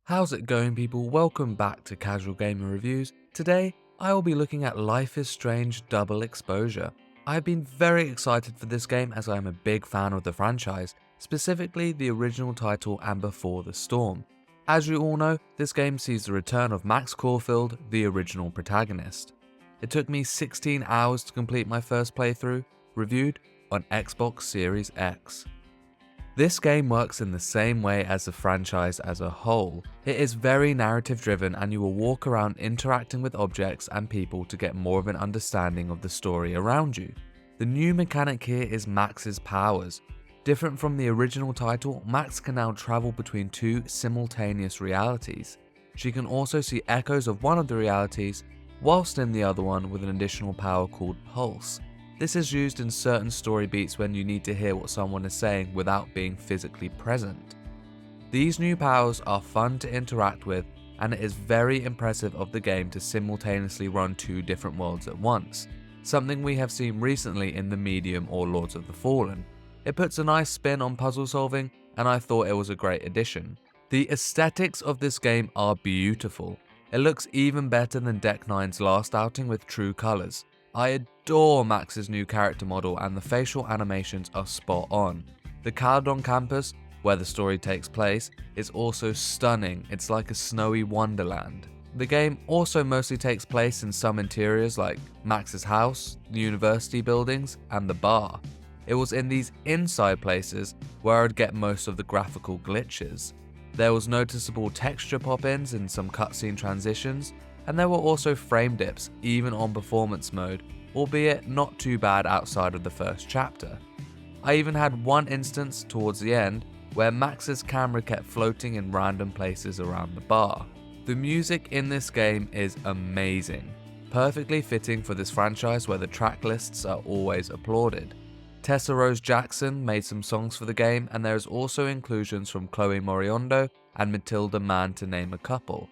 How's it going, people? Welcome back to Casual Gamer Reviews. Today, I will be looking at Life is Strange Double Exposure. I've been very excited for this game as I am a big fan of the franchise, specifically the original title and Before the Storm. As you all know, this game sees the return of Max Caulfield, the original protagonist. It took me 16 hours to complete my first playthrough, reviewed on Xbox Series X. This game works in the same way as the franchise as a whole. It is very narrative driven and you will walk around interacting with objects and people to get more of an understanding of the story around you. The new mechanic here is Max's powers. Different from the original title, Max can now travel between two simultaneous realities. She can also see echoes of one of the realities, whilst in the other one with an additional power called Pulse. This is used in certain story beats when you need to hear what someone is saying without being physically present. These new powers are fun to interact with, and it is very impressive of the game to simultaneously run two different worlds at once, something we have seen recently in The Medium or Lords of the Fallen. It puts a nice spin on puzzle solving, and I thought it was a great addition. The aesthetics of this game are beautiful. It looks even better than Deck 9's last outing with true colours. I adore Max's new character model and the facial animations are spot on. The Caledon campus, where the story takes place, is also stunning. It's like a snowy wonderland. The game also mostly takes place in some interiors like Max's house, the university buildings, and the bar. It was in these inside places where I'd get most of the graphical glitches. There was noticeable texture pop-ins in some cutscene transitions, and there were also frame dips even on performance mode, albeit not too bad outside of the first chapter. I even had one instance towards the end where Max's camera kept floating in random places around the bar. The music in this game is amazing, perfectly fitting for this franchise where the track lists are always applauded. Tessa Rose Jackson made some songs for the game, and there is also inclusions from Chloe Moriondo and Matilda Mann to name a couple.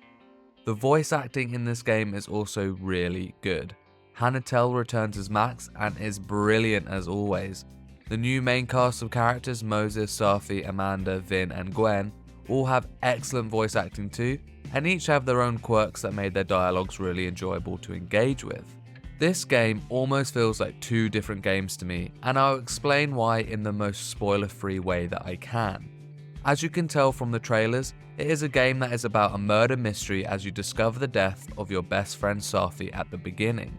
The voice acting in this game is also really good. Hannah Tell returns as Max and is brilliant as always. The new main cast of characters, Moses, Safi, Amanda, Vin and Gwen, all have excellent voice acting too, and each have their own quirks that made their dialogues really enjoyable to engage with. This game almost feels like two different games to me, and I'll explain why in the most spoiler-free way that I can. As you can tell from the trailers, it is a game that is about a murder mystery as you discover the death of your best friend Safi at the beginning.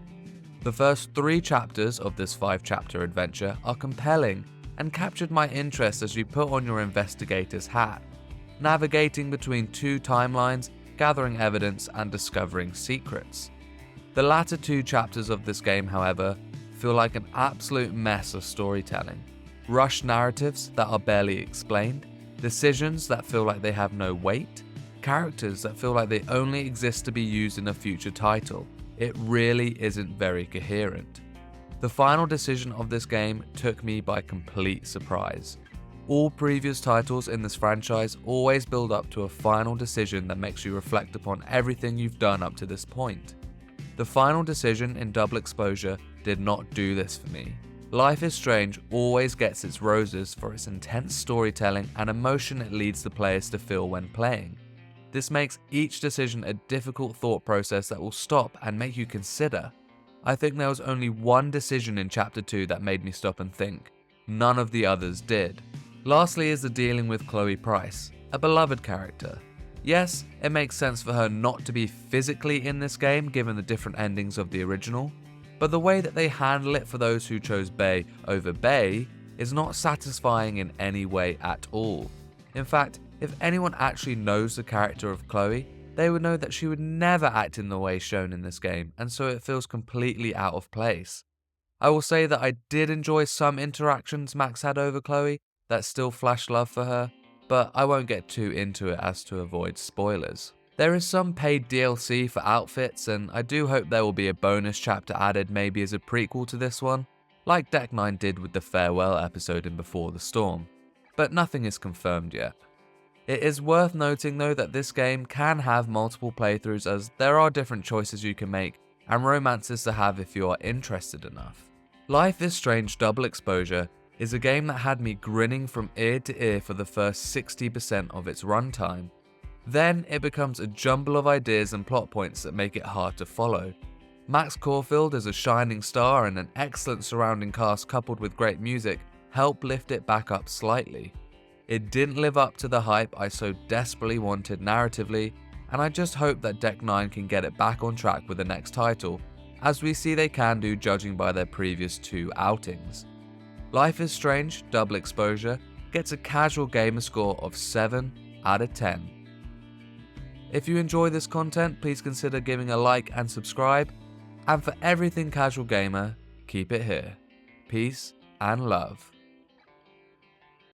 The first 3 chapters of this 5-chapter adventure are compelling and captured my interest as you put on your investigator's hat, navigating between 2 timelines, gathering evidence and discovering secrets. The latter 2 chapters of this game, however, feel like an absolute mess of storytelling. Rushed narratives that are barely explained, decisions that feel like they have no weight, characters that feel like they only exist to be used in a future title. It really isn't very coherent. The final decision of this game took me by complete surprise. All previous titles in this franchise always build up to a final decision that makes you reflect upon everything you've done up to this point. The final decision in Double Exposure did not do this for me. Life is Strange always gets its roses for its intense storytelling and emotion it leads the players to feel when playing. This makes each decision a difficult thought process that will stop and make you consider. I think there was only one decision in Chapter 2 that made me stop and think. None of the others did. Lastly is the dealing with Chloe Price, a beloved character. Yes, it makes sense for her not to be physically in this game given the different endings of the original, but the way that they handle it for those who chose Bay over Bay is not satisfying in any way at all. In fact, if anyone actually knows the character of Chloe, they would know that she would never act in the way shown in this game, and so it feels completely out of place. I will say that I did enjoy some interactions Max had over Chloe that still flashed love for her, but I won't get too into it as to avoid spoilers. There is some paid DLC for outfits, and I do hope there will be a bonus chapter added maybe as a prequel to this one, like Deck 9 did with the farewell episode in Before the Storm, but nothing is confirmed yet. It is worth noting though that this game can have multiple playthroughs as there are different choices you can make and romances to have if you are interested enough. Life is Strange Double Exposure is a game that had me grinning from ear to ear for the first 60% of its runtime. Then it becomes a jumble of ideas and plot points that make it hard to follow. Max Caulfield as a shining star and an excellent surrounding cast coupled with great music help lift it back up slightly. It didn't live up to the hype I so desperately wanted narratively, and I just hope that Deck 9 can get it back on track with the next title, as we see they can do judging by their previous 2 outings. Life is Strange Double Exposure gets a casual gamer score of 7 out of 10. If you enjoy this content, please consider giving a like and subscribe, and for everything casual gamer, keep it here. Peace and love.